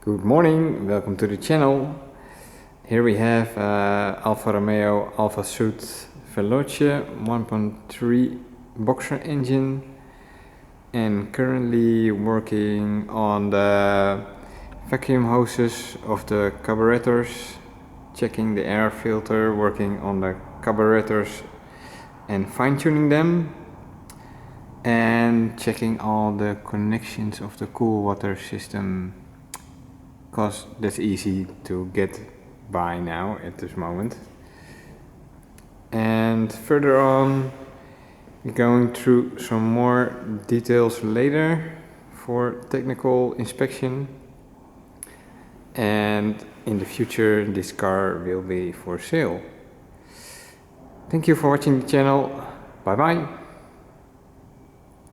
Good morning, welcome to the channel. Here we have Alfa Romeo Alfasud Veloce 1.3 boxer engine, and currently working on the vacuum hoses of the carburetors, checking the air filter, working on the carburetors and fine-tuning them, and checking all the connections of the cool water system, because that's easy to get by now at this moment. And further on, we're going through some more details later for technical inspection, and in the future this car will be for sale. Thank you for watching the channel. Bye bye.